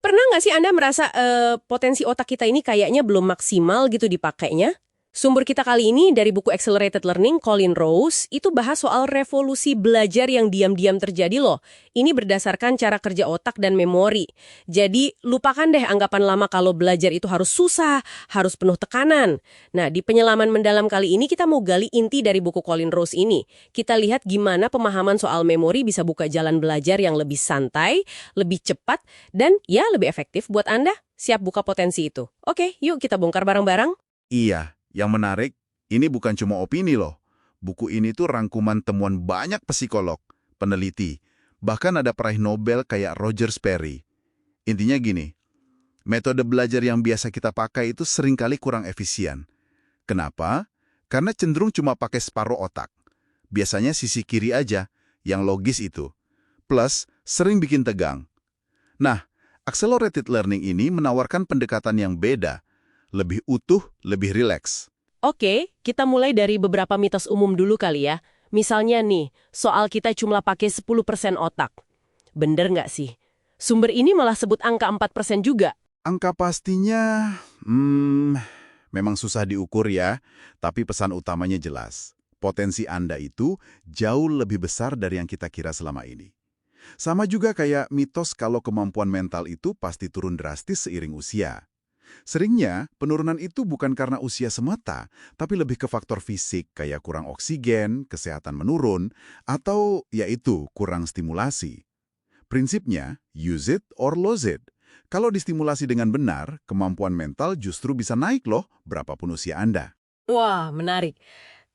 Pernah nggak sih Anda merasa potensi otak kita ini kayaknya belum maksimal gitu dipakainya? Sumber kita kali ini dari buku Accelerated Learning, Colin Rose, itu bahas soal revolusi belajar yang diam-diam terjadi loh. Ini berdasarkan cara kerja otak dan memori. Jadi, lupakan deh anggapan lama kalau belajar itu harus susah, harus penuh tekanan. Nah, di penyelaman mendalam kali ini kita mau gali inti dari buku Colin Rose ini. Kita lihat gimana pemahaman soal memori bisa buka jalan belajar yang lebih santai, lebih cepat, dan ya lebih efektif buat Anda. Siap buka potensi itu. Oke, yuk kita bongkar bareng-bareng. Iya, yang menarik, ini bukan cuma opini loh. Buku ini tuh rangkuman temuan banyak psikolog, peneliti, bahkan ada peraih Nobel kayak Roger Sperry. Intinya gini, metode belajar yang biasa kita pakai itu seringkali kurang efisien. Kenapa? Karena cenderung cuma pakai separuh otak. Biasanya sisi kiri aja, yang logis itu. Plus, sering bikin tegang. Nah, Accelerated Learning ini menawarkan pendekatan yang beda, lebih utuh, lebih rileks. Oke, kita mulai dari beberapa mitos umum dulu kali ya. Misalnya nih, soal kita cuma pakai 10% otak. Bener nggak sih? Sumber ini malah sebut angka 4% juga. Angka pastinya, memang susah diukur ya, tapi pesan utamanya jelas. Potensi Anda itu jauh lebih besar dari yang kita kira selama ini. Sama juga kayak mitos kalau kemampuan mental itu pasti turun drastis seiring usia. Seringnya, penurunan itu bukan karena usia semata, tapi lebih ke faktor fisik kayak kurang oksigen, kesehatan menurun, atau yaitu kurang stimulasi. Prinsipnya, use it or lose it. Kalau distimulasi dengan benar, kemampuan mental justru bisa naik loh, berapapun usia Anda. Wah, menarik.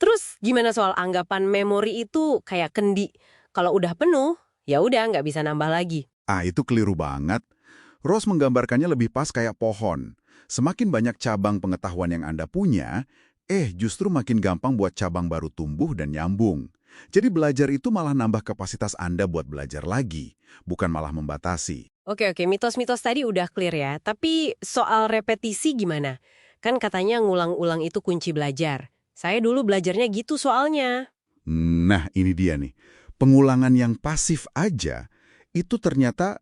Terus gimana soal anggapan memori itu kayak kendi? Kalau udah penuh, ya udah nggak bisa nambah lagi. Itu keliru banget. Rose menggambarkannya lebih pas kayak pohon. Semakin banyak cabang pengetahuan yang Anda punya, justru makin gampang buat cabang baru tumbuh dan nyambung. Jadi belajar itu malah nambah kapasitas Anda buat belajar lagi, bukan malah membatasi. Oke, mitos-mitos tadi udah clear ya. Tapi soal repetisi gimana? Kan katanya ngulang-ulang itu kunci belajar. Saya dulu belajarnya gitu soalnya. Nah, ini dia nih. Pengulangan yang pasif aja, itu ternyata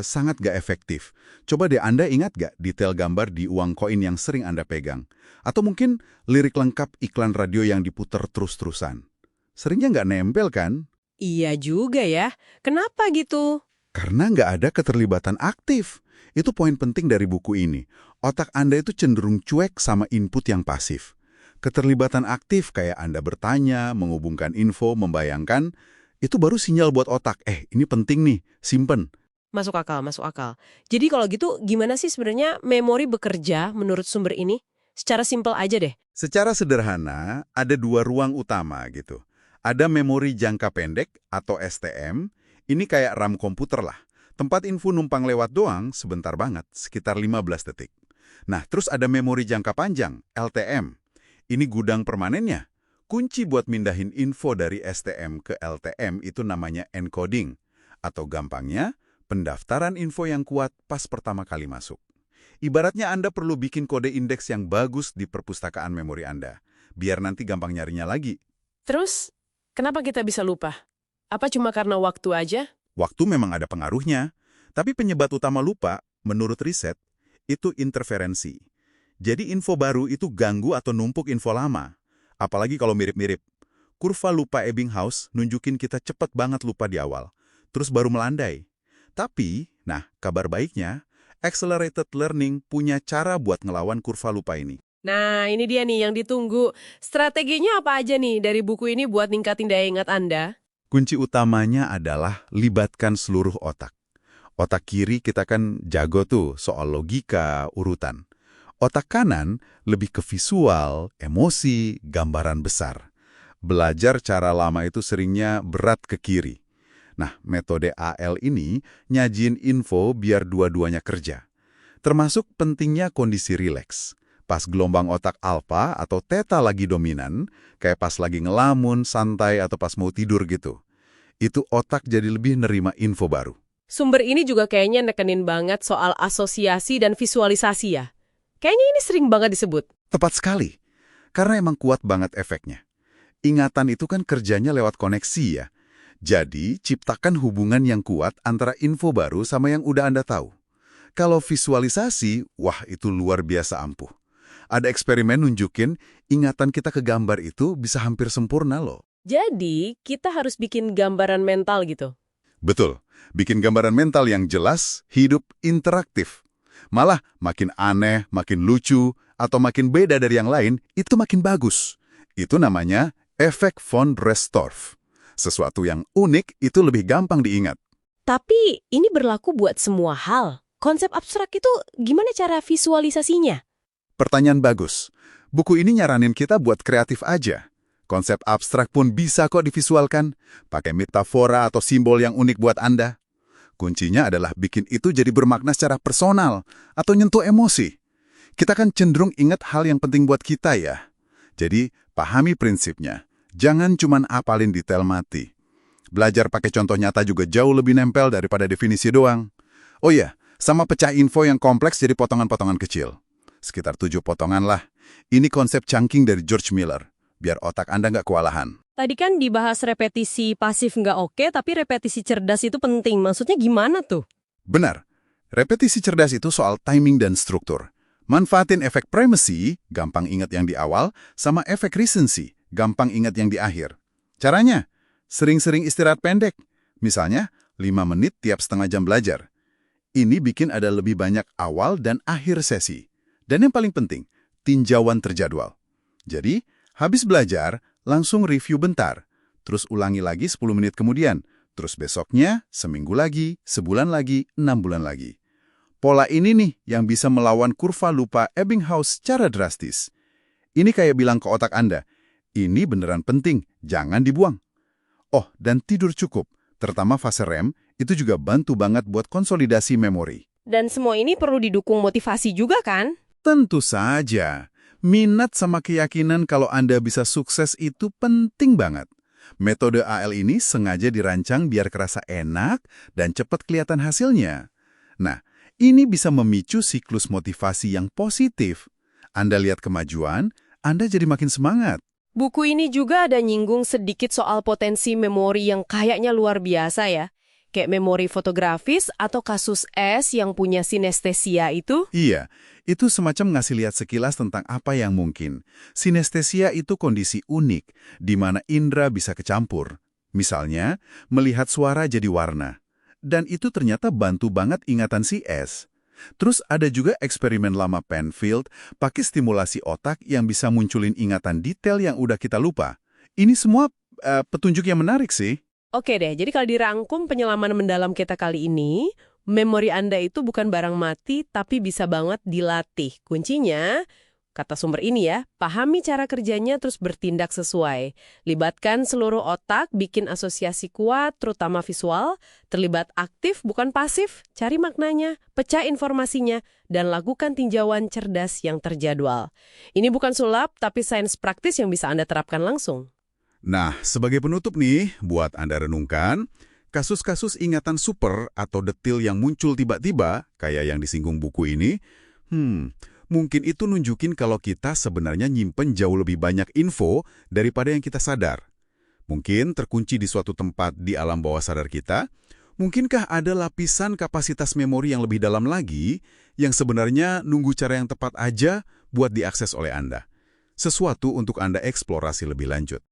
sangat gak efektif. Coba deh Anda ingat gak detail gambar di uang koin yang sering Anda pegang? Atau mungkin lirik lengkap iklan radio yang diputar terus-terusan? Seringnya nggak nempel kan? Iya juga ya. Kenapa gitu? Karena nggak ada keterlibatan aktif. Itu poin penting dari buku ini. Otak Anda itu cenderung cuek sama input yang pasif. Keterlibatan aktif kayak Anda bertanya, menghubungkan info, membayangkan, itu baru sinyal buat otak, ini penting nih, simpen. Masuk akal, masuk akal. Jadi kalau gitu gimana sih sebenarnya memori bekerja menurut sumber ini? Secara simpel aja deh. Secara sederhana, ada dua ruang utama gitu. Ada memori jangka pendek atau STM, ini kayak RAM komputer lah. Tempat info numpang lewat doang sebentar banget, sekitar 15 detik. Nah, terus ada memori jangka panjang, LTM. Ini gudang permanennya. Kunci buat mindahin info dari STM ke LTM itu namanya encoding. Atau gampangnya, pendaftaran info yang kuat pas pertama kali masuk. Ibaratnya Anda perlu bikin kode indeks yang bagus di perpustakaan memori Anda, biar nanti gampang nyarinya lagi. Terus, kenapa kita bisa lupa? Apa cuma karena waktu aja? Waktu memang ada pengaruhnya, tapi penyebab utama lupa, menurut riset, itu interferensi. Jadi info baru itu ganggu atau numpuk info lama. Apalagi kalau mirip-mirip. Kurva lupa Ebbinghaus nunjukin kita cepat banget lupa di awal, terus baru melandai. Tapi, kabar baiknya, Accelerated Learning punya cara buat ngelawan kurva lupa ini. Nah, ini dia nih yang ditunggu. Strateginya apa aja nih dari buku ini buat ningkatin daya ingat Anda? Kunci utamanya adalah libatkan seluruh otak. Otak kiri kita kan jago tuh soal logika, urutan. Otak kanan lebih ke visual, emosi, gambaran besar. Belajar cara lama itu seringnya berat ke kiri. Nah, metode AL ini nyajin info biar dua-duanya kerja. Termasuk pentingnya kondisi rileks. Pas gelombang otak alfa atau theta lagi dominan, kayak pas lagi ngelamun, santai, atau pas mau tidur gitu. Itu otak jadi lebih nerima info baru. Sumber ini juga kayaknya nekenin banget soal asosiasi dan visualisasi ya. Kayaknya ini sering banget disebut. Tepat sekali, karena emang kuat banget efeknya. Ingatan itu kan kerjanya lewat koneksi ya. Jadi, ciptakan hubungan yang kuat antara info baru sama yang udah Anda tahu. Kalau visualisasi, wah itu luar biasa ampuh. Ada eksperimen nunjukin ingatan kita ke gambar itu bisa hampir sempurna loh. Jadi, kita harus bikin gambaran mental gitu. Betul, bikin gambaran mental yang jelas, hidup, interaktif. Malah makin aneh, makin lucu, atau makin beda dari yang lain, itu makin bagus. Itu namanya efek von Restorff. Sesuatu yang unik itu lebih gampang diingat. Tapi, ini berlaku buat semua hal. Konsep abstrak itu gimana cara visualisasinya? Pertanyaan bagus. Buku ini nyaranin kita buat kreatif aja. Konsep abstrak pun bisa kok divisualkan, pakai metafora atau simbol yang unik buat Anda. Kuncinya adalah bikin itu jadi bermakna secara personal atau nyentuh emosi. Kita kan cenderung ingat hal yang penting buat kita ya. Jadi, pahami prinsipnya. Jangan cuman apalin detail mati. Belajar pakai contoh nyata juga jauh lebih nempel daripada definisi doang. Oh iya, sama pecah info yang kompleks jadi potongan-potongan kecil. Sekitar 7 potongan lah. Ini konsep chunking dari George Miller. Biar otak Anda nggak kewalahan. Tadi kan dibahas repetisi pasif nggak oke, tapi repetisi cerdas itu penting. Maksudnya gimana tuh? Benar. Repetisi cerdas itu soal timing dan struktur. Manfaatin efek primacy, gampang ingat yang di awal, sama efek recency, gampang ingat yang di akhir. Caranya, sering-sering istirahat pendek. Misalnya, 5 menit tiap setengah jam belajar. Ini bikin ada lebih banyak awal dan akhir sesi. Dan yang paling penting, tinjauan terjadwal. Jadi, habis belajar, langsung review bentar. Terus ulangi lagi 10 menit kemudian. Terus besoknya, seminggu lagi, sebulan lagi, 6 bulan lagi. Pola ini nih yang bisa melawan kurva lupa Ebbinghaus secara drastis. Ini kayak bilang ke otak Anda, ini beneran penting, jangan dibuang. Oh, dan tidur cukup, terutama fase REM, itu juga bantu banget buat konsolidasi memori. Dan semua ini perlu didukung motivasi juga kan? Tentu saja. Minat sama keyakinan kalau Anda bisa sukses itu penting banget. Metode AL ini sengaja dirancang biar kerasa enak dan cepat kelihatan hasilnya. Nah, ini bisa memicu siklus motivasi yang positif. Anda lihat kemajuan, Anda jadi makin semangat. Buku ini juga ada nyinggung sedikit soal potensi memori yang kayaknya luar biasa ya. Kayak memori fotografis atau kasus S yang punya sinestesia itu. Iya, itu semacam ngasih lihat sekilas tentang apa yang mungkin. Sinestesia itu kondisi unik, di mana indera bisa kecampur. Misalnya, melihat suara jadi warna. Dan itu ternyata bantu banget ingatan si S. Terus ada juga eksperimen lama Penfield, pakai stimulasi otak yang bisa munculin ingatan detail yang udah kita lupa. Ini semua petunjuk yang menarik sih. Oke deh, jadi kalau dirangkum penyelaman mendalam kita kali ini, memori Anda itu bukan barang mati, tapi bisa banget dilatih. Kuncinya, kata sumber ini ya, pahami cara kerjanya terus bertindak sesuai. Libatkan seluruh otak, bikin asosiasi kuat, terutama visual, terlibat aktif bukan pasif, cari maknanya, pecah informasinya, dan lakukan tinjauan cerdas yang terjadwal. Ini bukan sulap, tapi sains praktis yang bisa Anda terapkan langsung. Nah, sebagai penutup nih, buat Anda renungkan, kasus-kasus ingatan super atau detil yang muncul tiba-tiba, kayak yang disinggung buku ini, mungkin itu nunjukin kalau kita sebenarnya nyimpen jauh lebih banyak info daripada yang kita sadar. Mungkin terkunci di suatu tempat di alam bawah sadar kita. Mungkinkah ada lapisan kapasitas memori yang lebih dalam lagi yang sebenarnya nunggu cara yang tepat aja buat diakses oleh Anda? Sesuatu untuk Anda eksplorasi lebih lanjut.